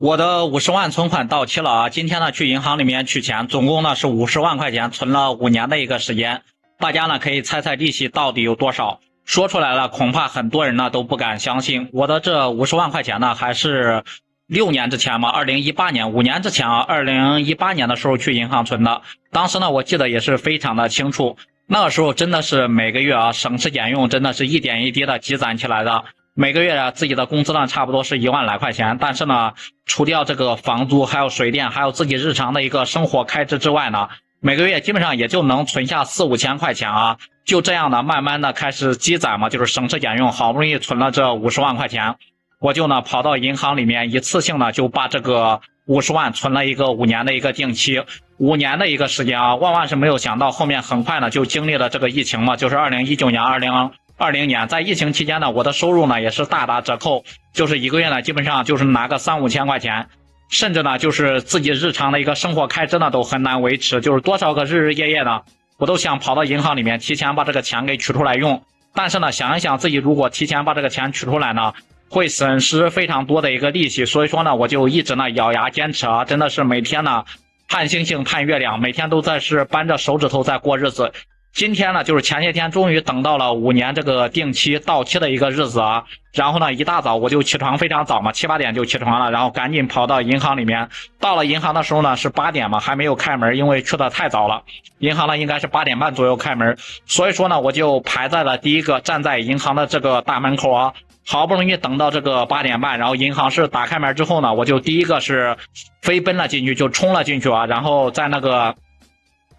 我的50万存款到期了啊！今天呢去银行里面取钱，总共呢是50万块钱，存了5年的一个时间。大家呢可以猜猜利息到底有多少？说出来了，恐怕很多人呢都不敢相信。我的这50万块钱呢，还是6年之前嘛，2018年5年之前啊，2018年的时候去银行存的。当时呢我记得也是非常的清楚，那个时候真的是每个月啊省吃俭用，真的是一点一滴的积攒起来的。每个月自己的工资呢差不多是1万来块钱，但是呢除掉这个房租还有水电还有自己日常的一个生活开支之外呢，每个月基本上也就能存下4、5千块钱啊。就这样的慢慢的开始积攒嘛，就是省吃俭用，好不容易存了这50万块钱，我就呢跑到银行里面一次性呢就把这个50万存了一个5年的一个定期。5年的一个时间啊，万万是没有想到后面很快呢就经历了这个疫情嘛，就是2019年2020年，在疫情期间呢，我的收入呢也是大打折扣，就是一个月呢基本上就是拿个3、5千块钱，甚至呢就是自己日常的一个生活开支呢都很难维持，就是多少个日日夜夜呢，我都想跑到银行里面提前把这个钱给取出来用。但是呢想一想自己如果提前把这个钱取出来呢，会损失非常多的一个利息，所以说呢我就一直呢咬牙坚持啊，真的是每天呢盼星星盼月亮，每天都在是扳着手指头在过日子。今天呢就是前些天终于等到了5年这个定期到期的一个日子啊，然后呢一大早我就起床，非常早嘛，7、8点就起床了，然后赶紧跑到银行里面。到了银行的时候呢是8点嘛，还没有开门，因为去的太早了，银行呢应该是8点半左右开门，所以说呢我就排在了第一个，站在银行的这个大门口啊。好不容易等到这个8点半，然后银行是打开门之后呢，我就第一个是飞奔了进去，就冲了进去啊，然后在那个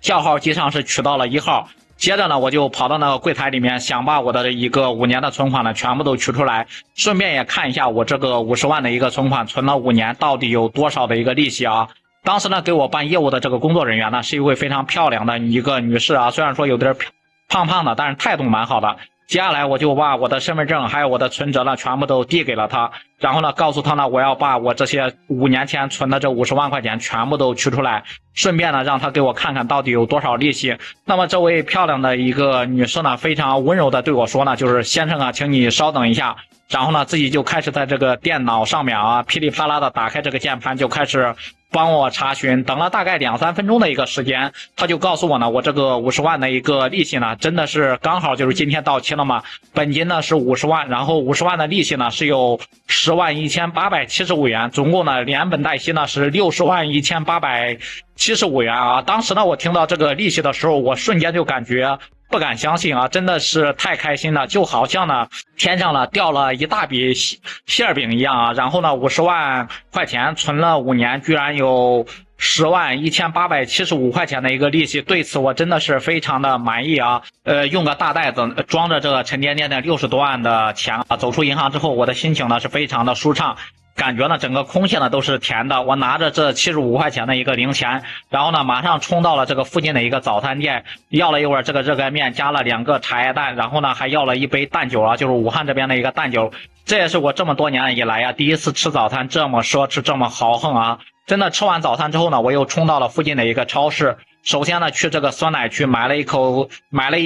叫号机上是取到了1号。接着呢我就跑到那个柜台里面，想把我的一个5年的存款呢全部都取出来，顺便也看一下我这个50万的一个存款存了5年到底有多少的一个利息啊。当时呢给我办业务的这个工作人员呢是一位非常漂亮的一个女士啊，虽然说有点胖胖的，但是态度蛮好的。接下来我就把我的身份证还有我的存折呢全部都递给了他，然后呢告诉他呢我要把我这些5年前存的这50万块钱全部都取出来，顺便呢让他给我看看到底有多少利息。那么这位漂亮的一个女士呢非常温柔的对我说呢，就是先生啊请你稍等一下，然后呢自己就开始在这个电脑上面啊噼里啪啦的打开这个键盘，就开始帮我查询。等了大概2、3分钟的一个时间，他就告诉我呢，我这个50万的一个利息呢真的是刚好就是今天到期了嘛，本金呢是50万，然后50万的利息呢是有101875元，总共呢连本带息呢是601875元啊。当时呢我听到这个利息的时候，我瞬间就感觉不敢相信啊，真的是太开心了，就好像呢天上呢掉了一大笔馅饼一样啊。然后呢50万块钱存了5年，居然有101875块钱的一个利息，对此我真的是非常的满意啊。用个大袋子装着这个沉甸甸的60多万的钱啊，走出银行之后，我的心情呢是非常的舒畅，感觉呢整个空气呢都是甜的。我拿着这75块钱的一个零钱，然后呢马上冲到了这个附近的一个早餐店，要了一碗这个热干面，加了2个茶叶蛋，然后呢还要了一杯蛋酒啊，就是武汉这边的一个蛋酒。这也是我这么多年以来呀第一次吃早餐这么奢侈这么豪横啊。真的吃完早餐之后呢，我又冲到了附近的一个超市，首先呢去这个酸奶区买了一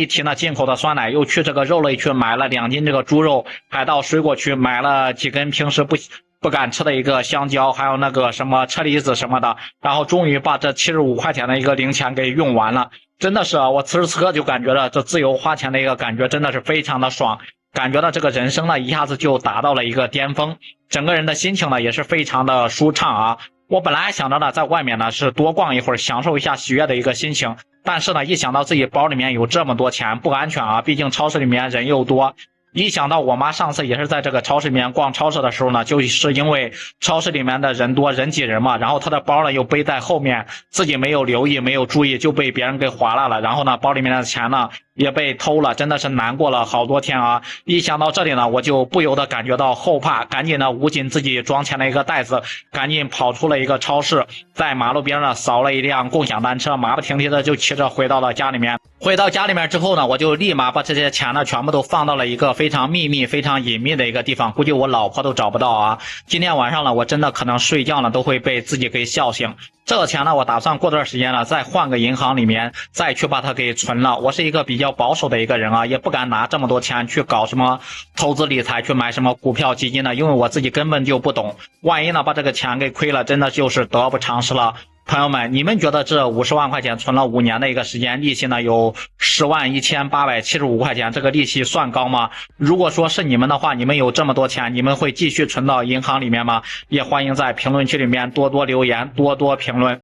提呢进口的酸奶，又去这个肉类区买了2斤这个猪肉，还到水果区买了几根平时不敢吃的一个香蕉，还有那个什么车厘子什么的，然后终于把这75块钱的一个零钱给用完了。真的是我此时此刻就感觉到这自由花钱的一个感觉真的是非常的爽，感觉到这个人生呢一下子就达到了一个巅峰，整个人的心情呢也是非常的舒畅啊。我本来想着呢在外面呢是多逛一会儿，享受一下喜悦的一个心情，但是呢一想到自己包里面有这么多钱不安全啊，毕竟超市里面人又多。一想到我妈上次也是在这个超市里面逛超市的时候呢，就是因为超市里面的人多人挤人嘛，然后她的包呢又背在后面，自己没有留意没有注意就被别人给划拉了，然后呢包里面的钱呢也被偷了，真的是难过了好多天啊。一想到这里呢我就不由得感觉到后怕，赶紧呢捂紧自己装钱的一个袋子，赶紧跑出了一个超市，在马路边呢扫了一辆共享单车，马不停蹄的就骑着回到了家里面。回到家里面之后呢，我就立马把这些钱呢全部都放到了一个非常秘密非常隐秘的一个地方，估计我老婆都找不到啊。今天晚上呢我真的可能睡觉呢都会被自己给笑醒。这个钱呢，我打算过段时间了，再换个银行里面再去把它给存了。我是一个比较保守的一个人啊，也不敢拿这么多钱去搞什么投资理财，去买什么股票基金的，因为我自己根本就不懂。万一呢把这个钱给亏了，真的就是得不偿失了。朋友们，你们觉得这50万块钱存了5年的一个时间，利息呢有101875块钱，这个利息算高吗？如果说是你们的话，你们有这么多钱，你们会继续存到银行里面吗？也欢迎在评论区里面多多留言，多多评论。